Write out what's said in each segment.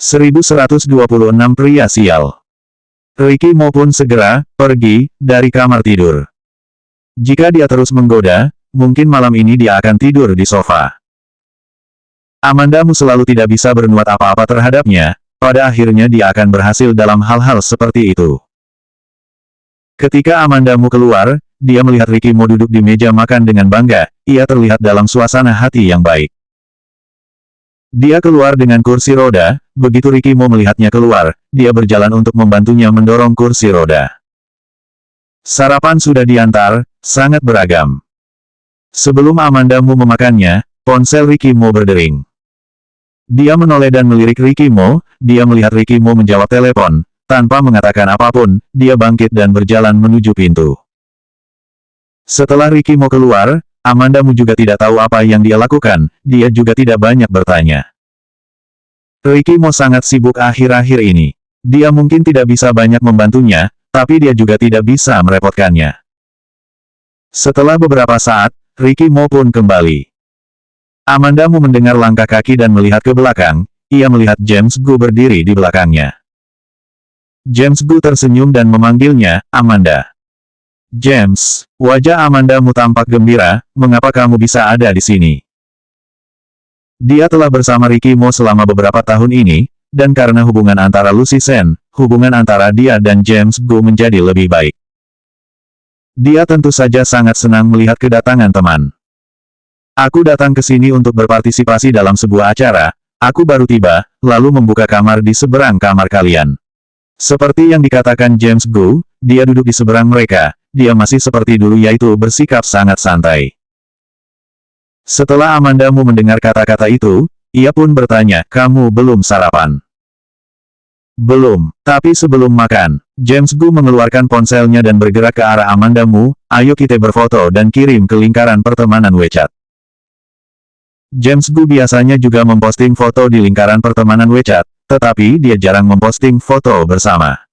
1126 Pria Sial. Ricky Mo pun segera pergi dari kamar tidur. Jika dia terus menggoda, mungkin malam ini dia akan tidur di sofa. Amanda Mu selalu tidak bisa berbuat apa-apa terhadapnya, pada akhirnya dia akan berhasil dalam hal-hal seperti itu. Ketika Amanda Mu keluar, dia melihat Ricky Mo duduk di meja makan dengan bangga, ia terlihat dalam suasana hati yang baik. Dia keluar dengan kursi roda, begitu Ricky Mo melihatnya keluar, dia berjalan untuk membantunya mendorong kursi roda. Sarapan sudah diantar, sangat beragam. Sebelum Amanda Mu memakannya, ponsel Ricky Mo berdering. Dia menoleh dan melirik Ricky Mo, dia melihat Ricky Mo menjawab telepon, tanpa mengatakan apapun, dia bangkit dan berjalan menuju pintu. Setelah Ricky Mo keluar, Amanda Mu juga tidak tahu apa yang dia lakukan, dia juga tidak banyak bertanya. Ricky Mo sangat sibuk akhir-akhir ini. Dia mungkin tidak bisa banyak membantunya, tapi dia juga tidak bisa merepotkannya. Setelah beberapa saat, Ricky Mo pun kembali. Amanda Mu mendengar langkah kaki dan melihat ke belakang, ia melihat James Gu berdiri di belakangnya. James Gu tersenyum dan memanggilnya, Amanda. James, wajah Amanda Mu tampak gembira, mengapa kamu bisa ada di sini? Dia telah bersama Ricky Mo selama beberapa tahun ini, dan karena hubungan antara Lucy Sen, hubungan antara dia dan James Gu menjadi lebih baik. Dia tentu saja sangat senang melihat kedatangan teman. Aku datang ke sini untuk berpartisipasi dalam sebuah acara, aku baru tiba, lalu membuka kamar di seberang kamar kalian. Seperti yang dikatakan James Gu, dia duduk di seberang mereka. Dia masih seperti dulu yaitu bersikap sangat santai. Setelah Amanda Mu mendengar kata-kata itu, ia pun bertanya, kamu belum sarapan? Belum, tapi sebelum makan, James Gu mengeluarkan ponselnya dan bergerak ke arah Amanda Mu, ayo kita berfoto dan kirim ke lingkaran pertemanan WeChat. James Gu biasanya juga memposting foto di lingkaran pertemanan WeChat, tetapi dia jarang memposting foto bersama.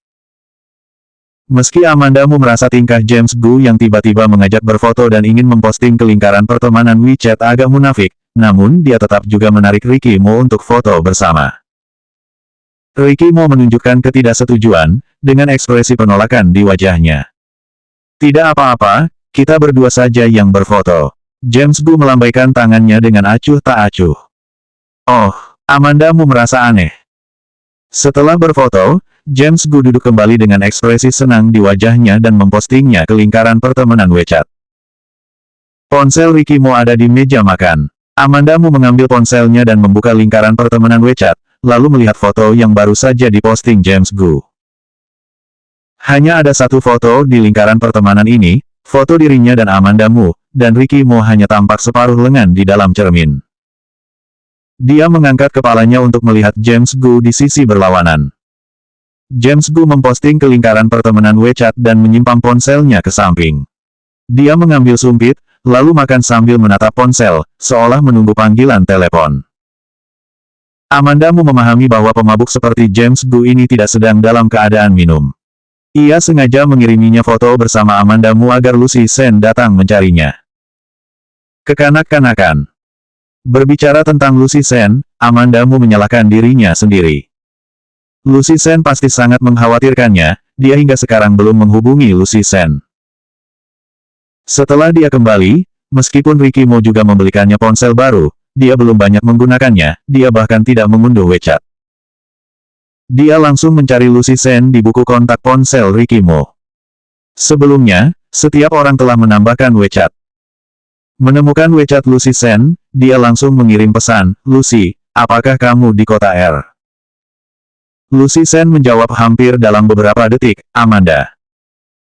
Meski Amanda Mu merasa tingkah James Gu yang tiba-tiba mengajak berfoto dan ingin memposting ke lingkaran pertemanan WeChat agak munafik, namun dia tetap juga menarik Ricky Mo untuk foto bersama. Ricky Mo menunjukkan ketidaksetujuan, dengan ekspresi penolakan di wajahnya. Tidak apa-apa, kita berdua saja yang berfoto. James Gu melambaikan tangannya dengan acuh tak acuh. Oh, Amanda Mu merasa aneh. Setelah berfoto, James Gu duduk kembali dengan ekspresi senang di wajahnya dan mempostingnya ke lingkaran pertemanan WeChat. Ponsel Ricky Mo ada di meja makan. Amanda Mu mengambil ponselnya dan membuka lingkaran pertemanan WeChat, lalu melihat foto yang baru saja diposting James Gu. Hanya ada satu foto di lingkaran pertemanan ini, foto dirinya dan Amanda Mu, dan Ricky Mo hanya tampak separuh lengan di dalam cermin. Dia mengangkat kepalanya untuk melihat James Gu di sisi berlawanan. James Gu memposting ke lingkaran pertemanan WeChat dan menyimpan ponselnya ke samping. Dia mengambil sumpit, lalu makan sambil menatap ponsel, seolah menunggu panggilan telepon. Amanda Mu memahami bahwa pemabuk seperti James Gu ini tidak sedang dalam keadaan minum. Ia sengaja mengiriminya foto bersama Amanda Mu agar Lucy Sen datang mencarinya. Kekanak-kanakan. Berbicara tentang Lucy Sen, Amanda Mu menyalahkan dirinya sendiri. Lucy Sen pasti sangat mengkhawatirkannya, dia hingga sekarang belum menghubungi Lucy Sen. Setelah dia kembali, meskipun Ricky Mo juga membelikannya ponsel baru, dia belum banyak menggunakannya, dia bahkan tidak mengunduh WeChat. Dia langsung mencari Lucy Sen di buku kontak ponsel Ricky Mo. Sebelumnya, setiap orang telah menambahkan WeChat. Menemukan WeChat Lucy Sen, dia langsung mengirim pesan, Lucy, apakah kamu di kota R? Lucy Sen menjawab hampir dalam beberapa detik, Amanda.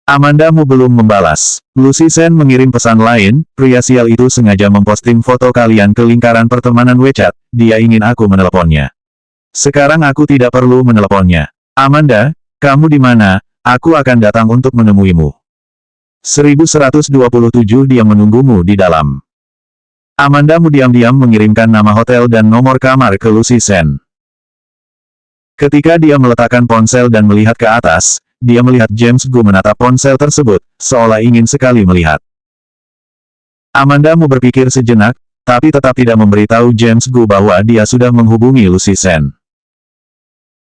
Amanda Mu belum membalas. Lucy Sen mengirim pesan lain, pria sial itu sengaja memposting foto kalian ke lingkaran pertemanan WeChat, dia ingin aku meneleponnya. Sekarang aku tidak perlu meneleponnya. Amanda, kamu di mana? Aku akan datang untuk menemuimu. 1127 dia menunggumu di dalam. Amanda Mu diam-diam mengirimkan nama hotel dan nomor kamar ke Lucy Sen. Ketika dia meletakkan ponsel dan melihat ke atas, dia melihat James Gu menatap ponsel tersebut, seolah ingin sekali melihat. Amanda Mu berpikir sejenak, tapi tetap tidak memberitahu James Gu bahwa dia sudah menghubungi Lucy Sen.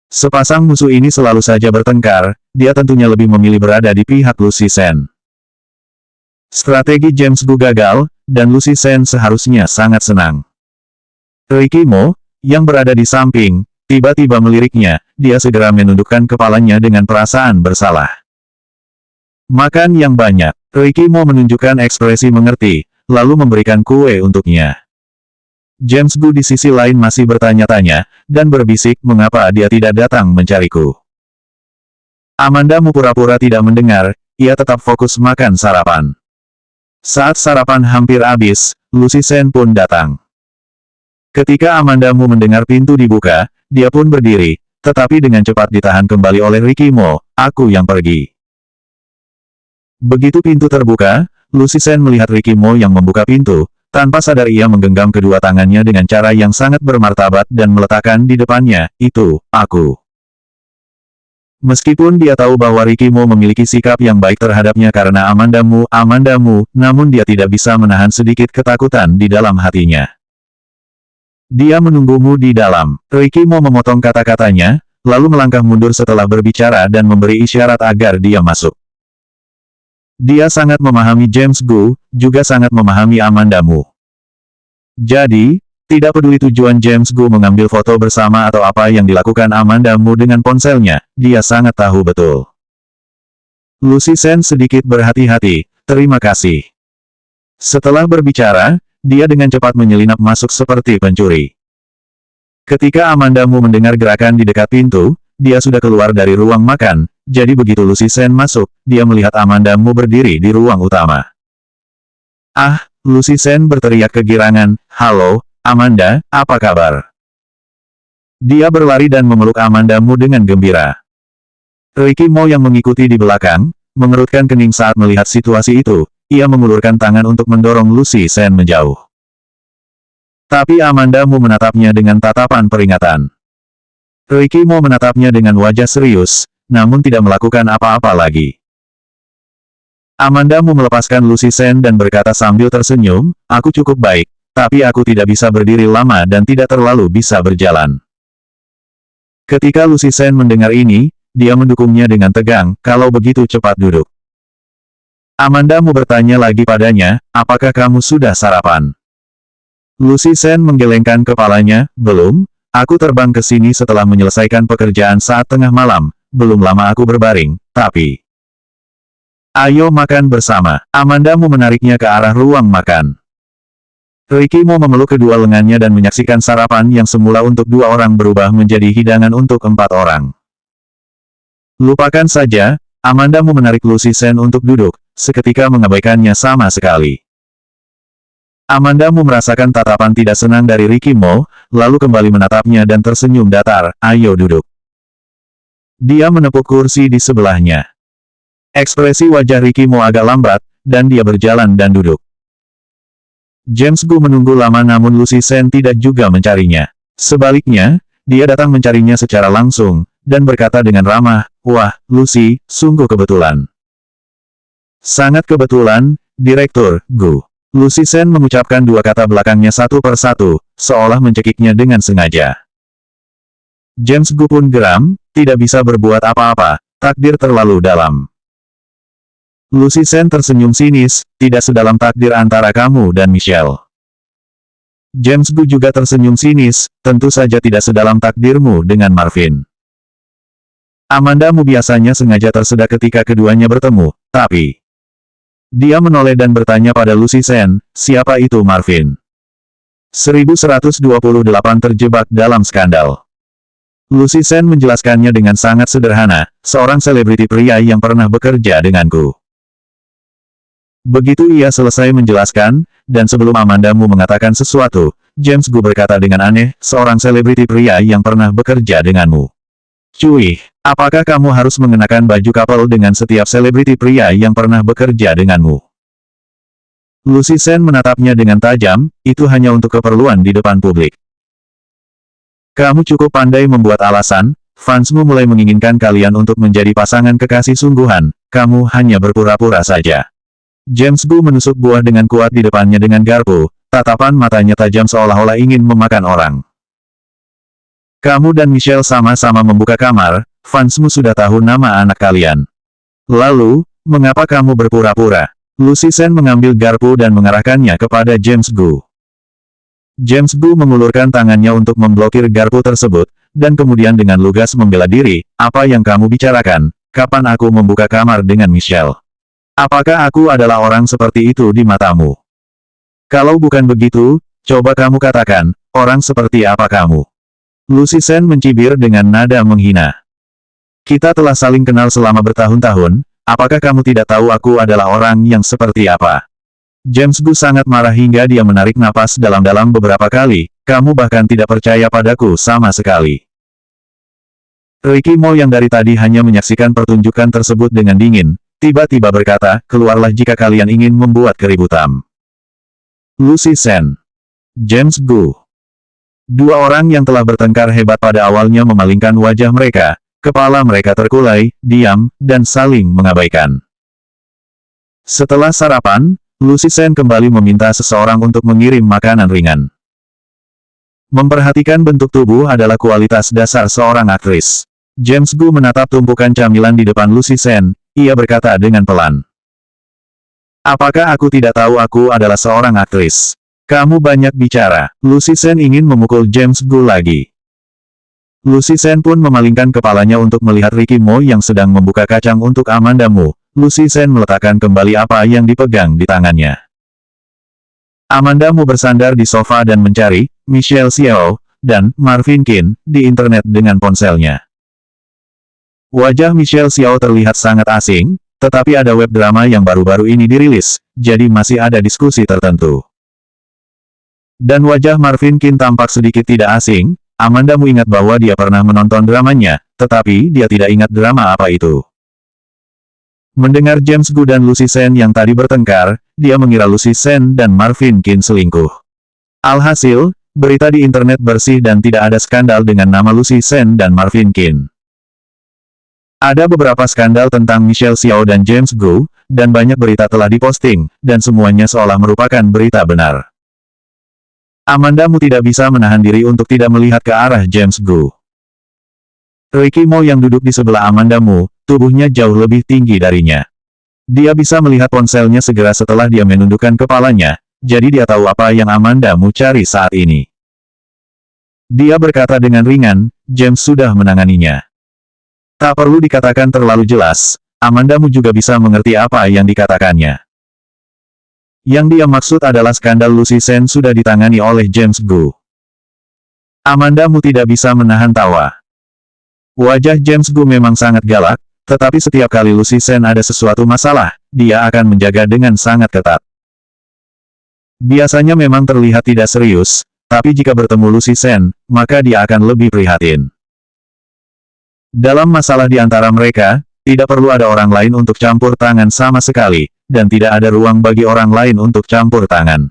Sepasang musuh ini selalu saja bertengkar, dia tentunya lebih memilih berada di pihak Lucy Sen. Strategi James Gu gagal, dan Lucy Sen seharusnya sangat senang. Ricky Mo, yang berada di samping, tiba-tiba meliriknya, dia segera menundukkan kepalanya dengan perasaan bersalah. Makan yang banyak. Ricky Mo menunjukkan ekspresi mengerti, lalu memberikan kue untuknya. James Gu di sisi lain masih bertanya-tanya, dan berbisik mengapa dia tidak datang mencariku. Amanda Mu pura-pura tidak mendengar, ia tetap fokus makan sarapan. Saat sarapan hampir habis, Lucy Sen pun datang. Ketika Amanda Mu mendengar pintu dibuka, dia pun berdiri, tetapi dengan cepat ditahan kembali oleh Ricky Mo, aku yang pergi. Begitu pintu terbuka, Lucy Sen melihat Ricky Mo yang membuka pintu. Tanpa sadar ia menggenggam kedua tangannya dengan cara yang sangat bermartabat dan meletakkan di depannya, itu, aku. Meskipun dia tahu bahwa Ricky Mo memiliki sikap yang baik terhadapnya karena Amanda Mu, namun dia tidak bisa menahan sedikit ketakutan di dalam hatinya. Dia menunggumu di dalam. Ricky Mo memotong kata-katanya, lalu melangkah mundur setelah berbicara dan memberi isyarat agar dia masuk. Dia sangat memahami James Gu, juga sangat memahami Amanda Mu. Jadi, tidak peduli tujuan James Gu mengambil foto bersama atau apa yang dilakukan Amanda Mu dengan ponselnya, dia sangat tahu betul. Lucy Sen sedikit berhati-hati, terima kasih. Setelah berbicara, dia dengan cepat menyelinap masuk seperti pencuri. Ketika Amanda Mu mendengar gerakan di dekat pintu, dia sudah keluar dari ruang makan. Jadi begitu Lucy Sen masuk, dia melihat Amanda Mu berdiri di ruang utama. Ah, Lucy Sen berteriak kegirangan, halo, Amanda, apa kabar? Dia berlari dan memeluk Amanda Mu dengan gembira. Ricky Mo yang mengikuti di belakang, mengerutkan kening saat melihat situasi itu, ia mengulurkan tangan untuk mendorong Lucy Sen menjauh. Tapi Amanda Mu menatapnya dengan tatapan peringatan. Ricky Mo menatapnya dengan wajah serius, namun tidak melakukan apa-apa lagi. Amanda Mu melepaskan Lucy Sen dan berkata sambil tersenyum, aku cukup baik, tapi aku tidak bisa berdiri lama dan tidak terlalu bisa berjalan. Ketika Lucy Sen mendengar ini, dia mendukungnya dengan tegang, kalau begitu cepat duduk. Amanda Mu bertanya lagi padanya, apakah kamu sudah sarapan? Lucy Sen menggelengkan kepalanya, belum, aku terbang ke sini setelah menyelesaikan pekerjaan saat tengah malam. Belum lama aku berbaring, tapi... Ayo makan bersama. Amanda Mu menariknya ke arah ruang makan. Ricky Mo memeluk kedua lengannya dan menyaksikan sarapan yang semula untuk 2 orang berubah menjadi hidangan untuk 4 orang. Lupakan saja, Amanda Mu menarik Lucy Sen untuk duduk, seketika mengabaikannya sama sekali. Amanda Mu merasakan tatapan tidak senang dari Ricky Mo, lalu kembali menatapnya dan tersenyum datar, ayo duduk. Dia menepuk kursi di sebelahnya. Ekspresi wajah Ricky Mo agak lambat, dan dia berjalan dan duduk. James Gu menunggu lama namun Lucy Sen tidak juga mencarinya. Sebaliknya, dia datang mencarinya secara langsung, dan berkata dengan ramah, wah, Lucy, sungguh kebetulan. Sangat kebetulan, Direktur, Gu. Lucy Sen mengucapkan 2 kata belakangnya satu persatu, seolah mencekiknya dengan sengaja. James Gu pun geram, tidak bisa berbuat apa-apa, takdir terlalu dalam. Lucy Sen tersenyum sinis, tidak sedalam takdir antara kamu dan Michelle. James Gu juga tersenyum sinis, tentu saja tidak sedalam takdirmu dengan Marvin. Amanda Mu biasanya sengaja tersedak ketika keduanya bertemu, tapi... Dia menoleh dan bertanya pada Lucy Sen, siapa itu Marvin? 1128 terjebak dalam skandal. Lucy Sen menjelaskannya dengan sangat sederhana, seorang selebriti pria yang pernah bekerja denganku. Begitu ia selesai menjelaskan, dan sebelum Amanda Mu mengatakan sesuatu, James Gu berkata dengan aneh, seorang selebriti pria yang pernah bekerja denganmu. Cuy, apakah kamu harus mengenakan baju couple dengan setiap selebriti pria yang pernah bekerja denganmu? Lucy Sen menatapnya dengan tajam, itu hanya untuk keperluan di depan publik. Kamu cukup pandai membuat alasan, fansmu mulai menginginkan kalian untuk menjadi pasangan kekasih sungguhan, kamu hanya berpura-pura saja. James Gu menusuk buah dengan kuat di depannya dengan garpu, tatapan matanya tajam seolah-olah ingin memakan orang. Kamu dan Michelle sama-sama membuka kamar, fansmu sudah tahu nama anak kalian. Lalu, mengapa kamu berpura-pura? Lucy Sen mengambil garpu dan mengarahkannya kepada James Gu. James Gu mengulurkan tangannya untuk memblokir garpu tersebut, dan kemudian dengan lugas membela diri, apa yang kamu bicarakan, kapan aku membuka kamar dengan Michelle? Apakah aku adalah orang seperti itu di matamu? Kalau bukan begitu, coba kamu katakan, orang seperti apa kamu? Lucy Sen mencibir dengan nada menghina. Kita telah saling kenal selama bertahun-tahun, apakah kamu tidak tahu aku adalah orang yang seperti apa? James Gu sangat marah hingga dia menarik napas dalam-dalam beberapa kali, kamu bahkan tidak percaya padaku sama sekali. Ricky Mo yang dari tadi hanya menyaksikan pertunjukan tersebut dengan dingin, tiba-tiba berkata, keluarlah jika kalian ingin membuat keributan. Lucy Sen, James Gu. Dua orang yang telah bertengkar hebat pada awalnya memalingkan wajah mereka, kepala mereka terkulai, diam, dan saling mengabaikan. Setelah sarapan, Lucy Sen kembali meminta seseorang untuk mengirim makanan ringan. Memperhatikan bentuk tubuh adalah kualitas dasar seorang aktris. James Gu menatap tumpukan camilan di depan Lucy Sen, ia berkata dengan pelan. Apakah aku tidak tahu aku adalah seorang aktris? Kamu banyak bicara. Lucy Sen ingin memukul James Gu lagi. Lucy Sen pun memalingkan kepalanya untuk melihat Ricky Mo yang sedang membuka kacang untuk Amanda Mu. Lucy Sen meletakkan kembali apa yang dipegang di tangannya. Amanda Mu bersandar di sofa dan mencari Michelle Xiao dan Marvin Qin di internet dengan ponselnya. Wajah Michelle Xiao terlihat sangat asing, tetapi ada web drama yang baru-baru ini dirilis, jadi masih ada diskusi tertentu. Dan wajah Marvin Qin tampak sedikit tidak asing. Amanda Mu ingat bahwa dia pernah menonton dramanya, tetapi dia tidak ingat drama apa itu. Mendengar James Gu dan Lucy Sen yang tadi bertengkar, dia mengira Lucy Sen dan Marvin Qin selingkuh. Alhasil, berita di internet bersih dan tidak ada skandal dengan nama Lucy Sen dan Marvin Qin. Ada beberapa skandal tentang Michelle Xiao dan James Gu, dan banyak berita telah diposting, dan semuanya seolah merupakan berita benar. Amanda Mu tidak bisa menahan diri untuk tidak melihat ke arah James Gu. Ricky Mo yang duduk di sebelah Amanda Mu, tubuhnya jauh lebih tinggi darinya. Dia bisa melihat ponselnya segera setelah dia menundukkan kepalanya, jadi dia tahu apa yang Amanda Mu cari saat ini. Dia berkata dengan ringan, James sudah menanganinya. Tak perlu dikatakan terlalu jelas, Amanda Mu juga bisa mengerti apa yang dikatakannya. Yang dia maksud adalah skandal Lucy Sen sudah ditangani oleh James Gu. Amanda Mu tidak bisa menahan tawa. Wajah James Gu memang sangat galak, tetapi setiap kali Lucy Sen ada sesuatu masalah, dia akan menjaga dengan sangat ketat. Biasanya memang terlihat tidak serius, tapi jika bertemu Lucy Sen, maka dia akan lebih prihatin. Dalam masalah di antara mereka, tidak perlu ada orang lain untuk campur tangan sama sekali, dan tidak ada ruang bagi orang lain untuk campur tangan.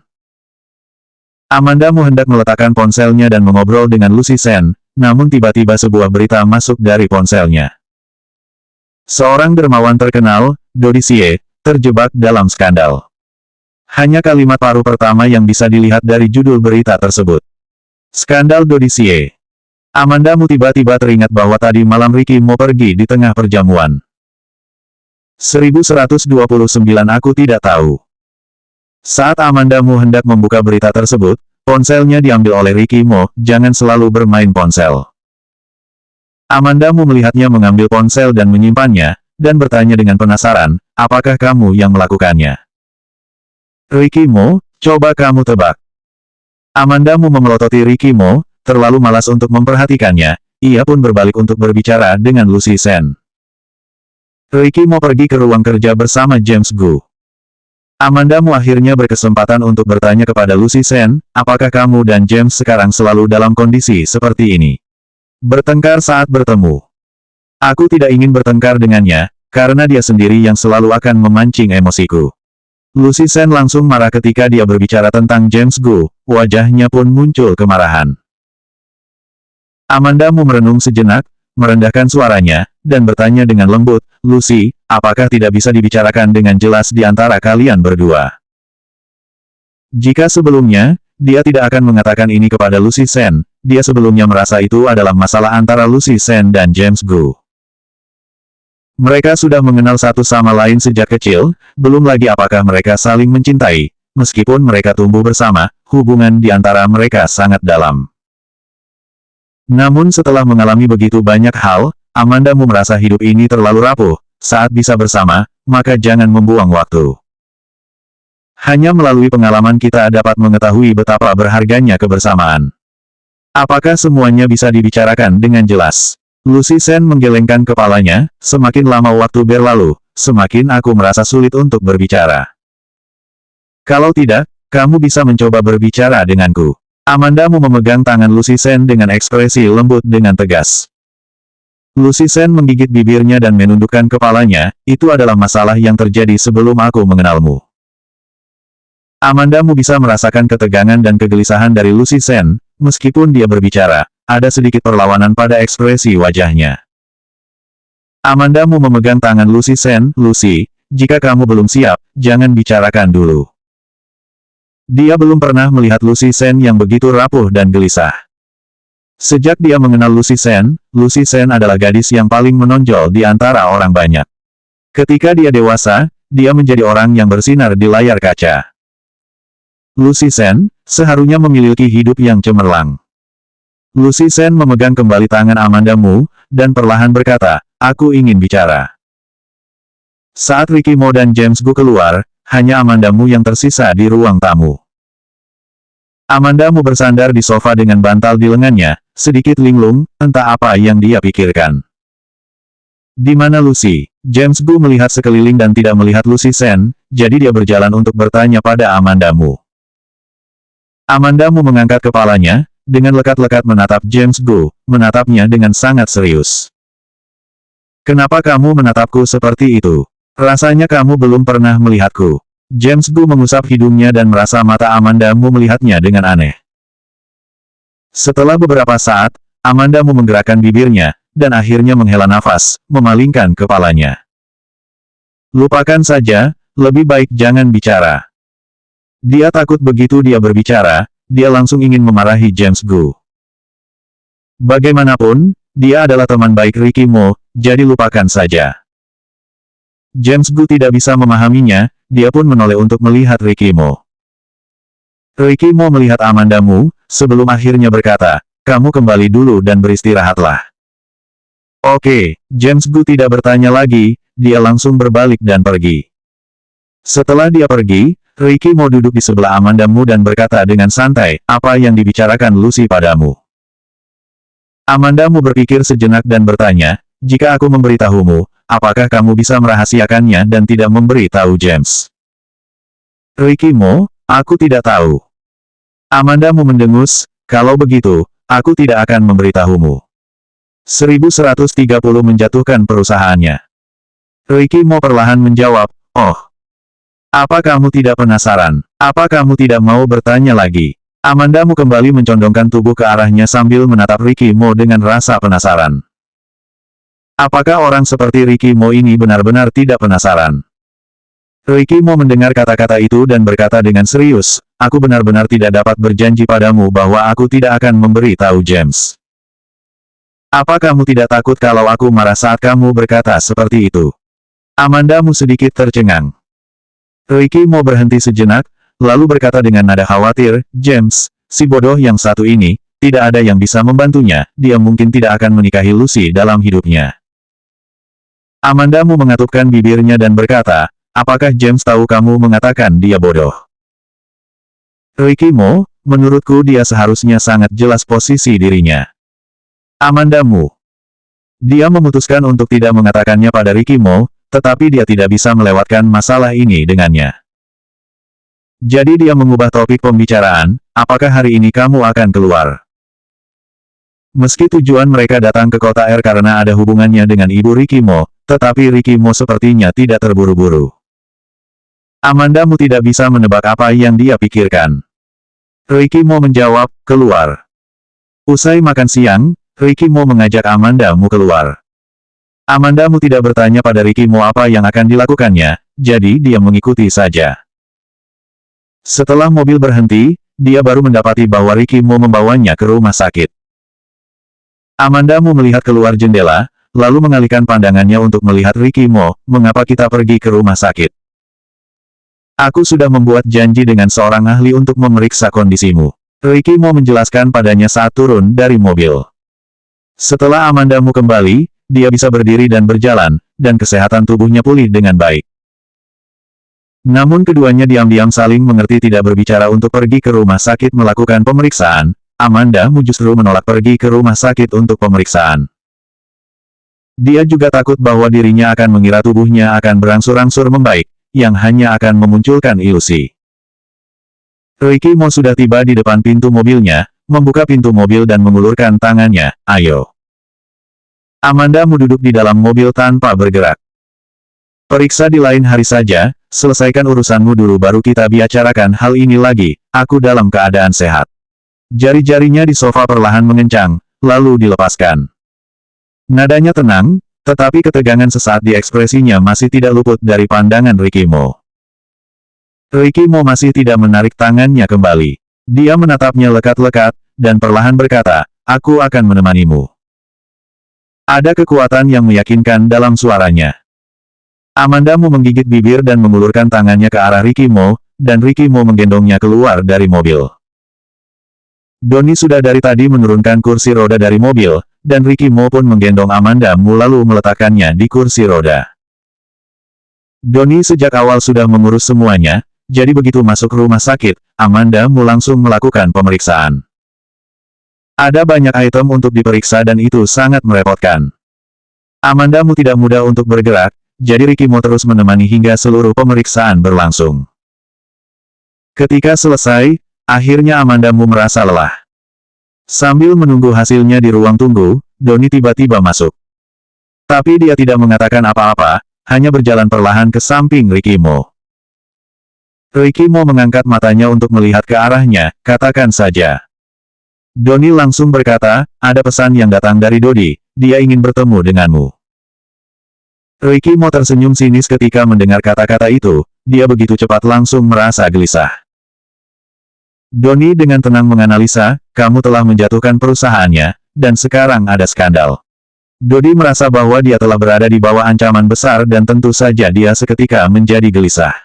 Amanda Mu hendak meletakkan ponselnya dan mengobrol dengan Lucy Sen, namun tiba-tiba sebuah berita masuk dari ponselnya. Seorang dermawan terkenal, Dodi Xie, terjebak dalam skandal. Hanya kalimat paruh pertama yang bisa dilihat dari judul berita tersebut. Skandal Dodi Xie. Amanda Mu tiba-tiba teringat bahwa tadi malam Ricky Mo pergi di tengah perjamuan. 1129 aku tidak tahu. Saat Amanda Mu hendak membuka berita tersebut, ponselnya diambil oleh Ricky Mo, jangan selalu bermain ponsel. Amanda Mu melihatnya mengambil ponsel dan menyimpannya, dan bertanya dengan penasaran, apakah kamu yang melakukannya? Ricky Mo, coba kamu tebak. Amanda Mu memelototi Ricky Mo, terlalu malas untuk memperhatikannya, ia pun berbalik untuk berbicara dengan Lucy Sen. Ricky Mo pergi ke ruang kerja bersama James Gu. Amanda Mu akhirnya berkesempatan untuk bertanya kepada Lucy Sen, apakah kamu dan James sekarang selalu dalam kondisi seperti ini? Bertengkar saat bertemu. Aku tidak ingin bertengkar dengannya, karena dia sendiri yang selalu akan memancing emosiku. Lucy Sen langsung marah ketika dia berbicara tentang James Gu, wajahnya pun muncul kemarahan. Amanda Mu merenung sejenak, merendahkan suaranya, dan bertanya dengan lembut, Lucy, apakah tidak bisa dibicarakan dengan jelas di antara kalian berdua? Jika sebelumnya, dia tidak akan mengatakan ini kepada Lucy Sen. Dia sebelumnya merasa itu adalah masalah antara Lucy Sen dan James Gu. Mereka sudah mengenal satu sama lain sejak kecil, belum lagi apakah mereka saling mencintai. Meskipun mereka tumbuh bersama, hubungan di antara mereka sangat dalam. Namun setelah mengalami begitu banyak hal, Amandamu merasa hidup ini terlalu rapuh. Saat bisa bersama, maka jangan membuang waktu. Hanya melalui pengalaman kita dapat mengetahui betapa berharganya kebersamaan. Apakah semuanya bisa dibicarakan dengan jelas? Lucy Sen menggelengkan kepalanya, semakin lama waktu berlalu, semakin aku merasa sulit untuk berbicara. Kalau tidak, kamu bisa mencoba berbicara denganku. Amandamu memegang tangan Lucy Sen dengan ekspresi lembut dengan tegas. Lucy Sen menggigit bibirnya dan menundukkan kepalanya, itu adalah masalah yang terjadi sebelum aku mengenalmu. Amandamu bisa merasakan ketegangan dan kegelisahan dari Lucy Sen, meskipun dia berbicara, ada sedikit perlawanan pada ekspresi wajahnya. Amandamu memegang tangan Lucy Sen, Lucy, jika kamu belum siap, jangan bicarakan dulu. Dia belum pernah melihat Lucy Sen yang begitu rapuh dan gelisah. Sejak dia mengenal Lucy Sen adalah gadis yang paling menonjol di antara orang banyak. Ketika dia dewasa, dia menjadi orang yang bersinar di layar kaca. Lucy Sen seharusnya memiliki hidup yang cemerlang. Lucy Sen memegang kembali tangan Amandamu, dan perlahan berkata, aku ingin bicara. Saat Ricky Mo dan James Gu keluar, hanya Amandamu yang tersisa di ruang tamu. Amandamu bersandar di sofa dengan bantal di lengannya, sedikit linglung, entah apa yang dia pikirkan. Di mana Lucy? James Gu melihat sekeliling dan tidak melihat Lucy Sen, jadi dia berjalan untuk bertanya pada Amandamu. Amandamu mengangkat kepalanya, dengan lekat-lekat menatap James Gu, menatapnya dengan sangat serius. Kenapa kamu menatapku seperti itu? Rasanya kamu belum pernah melihatku. James Gu mengusap hidungnya dan merasa mata Amandamu melihatnya dengan aneh. Setelah beberapa saat, Amandamu menggerakkan bibirnya, dan akhirnya menghela nafas, memalingkan kepalanya. Lupakan saja, lebih baik jangan bicara. Dia takut begitu dia berbicara, dia langsung ingin memarahi James Gu. Bagaimanapun, dia adalah teman baik Ricky Mo, jadi lupakan saja. James Gu tidak bisa memahaminya, dia pun menoleh untuk melihat Ricky Mo. Ricky Mo melihat Amandamu, sebelum akhirnya berkata, kamu kembali dulu dan beristirahatlah. Oke, James Gu tidak bertanya lagi, dia langsung berbalik dan pergi. Setelah dia pergi, Ricky Mo duduk di sebelah Amandamu dan berkata dengan santai, apa yang dibicarakan Lucy padamu? Amandamu berpikir sejenak dan bertanya, jika aku memberitahumu, apakah kamu bisa merahasiakannya dan tidak memberi tahu James? Ricky Mo, aku tidak tahu. Amandamu mendengus, kalau begitu, aku tidak akan memberitahumu. 1130 menjatuhkan perusahaannya. Ricky Mo perlahan menjawab, oh. Apa kamu tidak penasaran? Apa kamu tidak mau bertanya lagi? Amandamu kembali mencondongkan tubuh ke arahnya sambil menatap Ricky Mo dengan rasa penasaran. Apakah orang seperti Ricky Mo ini benar-benar tidak penasaran? Ricky Mo mendengar kata-kata itu dan berkata dengan serius, aku benar-benar tidak dapat berjanji padamu bahwa aku tidak akan memberi tahu James. Apa kamu tidak takut kalau aku marah saat kamu berkata seperti itu? Amandamu sedikit tercengang. Ricky Mo berhenti sejenak, lalu berkata dengan nada khawatir, James, si bodoh yang satu ini, tidak ada yang bisa membantunya, dia mungkin tidak akan menikahi Lucy dalam hidupnya. Amandamu mengatupkan bibirnya dan berkata, apakah James tahu kamu mengatakan dia bodoh? Ricky Mo, menurutku dia seharusnya sangat jelas posisi dirinya. Amandamu. Dia memutuskan untuk tidak mengatakannya pada Ricky Mo, tetapi dia tidak bisa melewatkan masalah ini dengannya. Jadi dia mengubah topik pembicaraan, apakah hari ini kamu akan keluar? Meski tujuan mereka datang ke kota R karena ada hubungannya dengan ibu Ricky Mo, tetapi Ricky Mo sepertinya tidak terburu-buru. Amandamu tidak bisa menebak apa yang dia pikirkan. Ricky Mo menjawab, keluar. Usai makan siang, Ricky Mo mengajak Amandamu keluar. Amandamu tidak bertanya pada Ricky Mo apa yang akan dilakukannya, jadi dia mengikuti saja. Setelah mobil berhenti, dia baru mendapati bahwa Ricky Mo membawanya ke rumah sakit. Amanda Mu melihat keluar jendela, lalu mengalihkan pandangannya untuk melihat Ricky Mo. Mengapa kita pergi ke rumah sakit? Aku sudah membuat janji dengan seorang ahli untuk memeriksa kondisimu. Ricky Mo menjelaskan padanya saat turun dari mobil. Setelah Amanda Mu kembali, dia bisa berdiri dan berjalan, dan kesehatan tubuhnya pulih dengan baik. Namun keduanya diam-diam saling mengerti tidak berbicara untuk pergi ke rumah sakit melakukan pemeriksaan. Amanda Mu justru menolak pergi ke rumah sakit untuk pemeriksaan. Dia juga takut bahwa dirinya akan mengira tubuhnya akan berangsur-angsur membaik, yang hanya akan memunculkan ilusi. Ricky Mo sudah tiba di depan pintu mobilnya, membuka pintu mobil dan mengulurkan tangannya. Ayo. Amanda Mu duduk di dalam mobil tanpa bergerak. Periksa di lain hari saja, selesaikan urusanmu dulu baru kita bicarakan hal ini lagi. Aku dalam keadaan sehat. Jari-jarinya di sofa perlahan mengencang, lalu dilepaskan. Nadanya tenang, tetapi ketegangan sesaat di ekspresinya masih tidak luput dari pandangan Ricky Mo. Ricky Mo masih tidak menarik tangannya kembali. Dia menatapnya lekat-lekat, dan perlahan berkata, aku akan menemanimu. Ada kekuatan yang meyakinkan dalam suaranya. Amanda Mu menggigit bibir dan mengulurkan tangannya ke arah Ricky Mo, dan Ricky Mo menggendongnya keluar dari mobil. Donnie sudah dari tadi menurunkan kursi roda dari mobil, dan Ricky Mo pun menggendong Amanda Mu lalu meletakkannya di kursi roda. Donnie sejak awal sudah mengurus semuanya, jadi begitu masuk rumah sakit, Amanda Mu langsung melakukan pemeriksaan. Ada banyak item untuk diperiksa dan itu sangat merepotkan. Amanda Mu tidak mudah untuk bergerak, jadi Ricky Mo terus menemani hingga seluruh pemeriksaan berlangsung. Ketika selesai, akhirnya Amanda Mu merasa lelah. Sambil menunggu hasilnya di ruang tunggu, Donnie tiba-tiba masuk. Tapi dia tidak mengatakan apa-apa, hanya berjalan perlahan ke samping Ricky Mo. Ricky Mo mengangkat matanya untuk melihat ke arahnya, katakan saja. Donnie langsung berkata, ada pesan yang datang dari Dodi, dia ingin bertemu denganmu. Ricky Mo tersenyum sinis ketika mendengar kata-kata itu, dia begitu cepat langsung merasa gelisah. Donnie dengan tenang menganalisa, kamu telah menjatuhkan perusahaannya, dan sekarang ada skandal. Dodi merasa bahwa dia telah berada di bawah ancaman besar dan tentu saja dia seketika menjadi gelisah.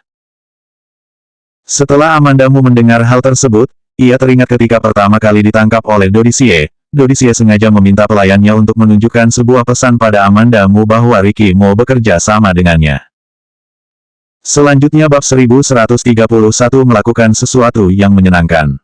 Setelah Amanda Mu mendengar hal tersebut, ia teringat ketika pertama kali ditangkap oleh Dodi Xie. Dodi Xie sengaja meminta pelayannya untuk menunjukkan sebuah pesan pada Amanda Mu bahwa Ricky Mo bekerja sama dengannya. Selanjutnya bab 1131 melakukan sesuatu yang menyenangkan.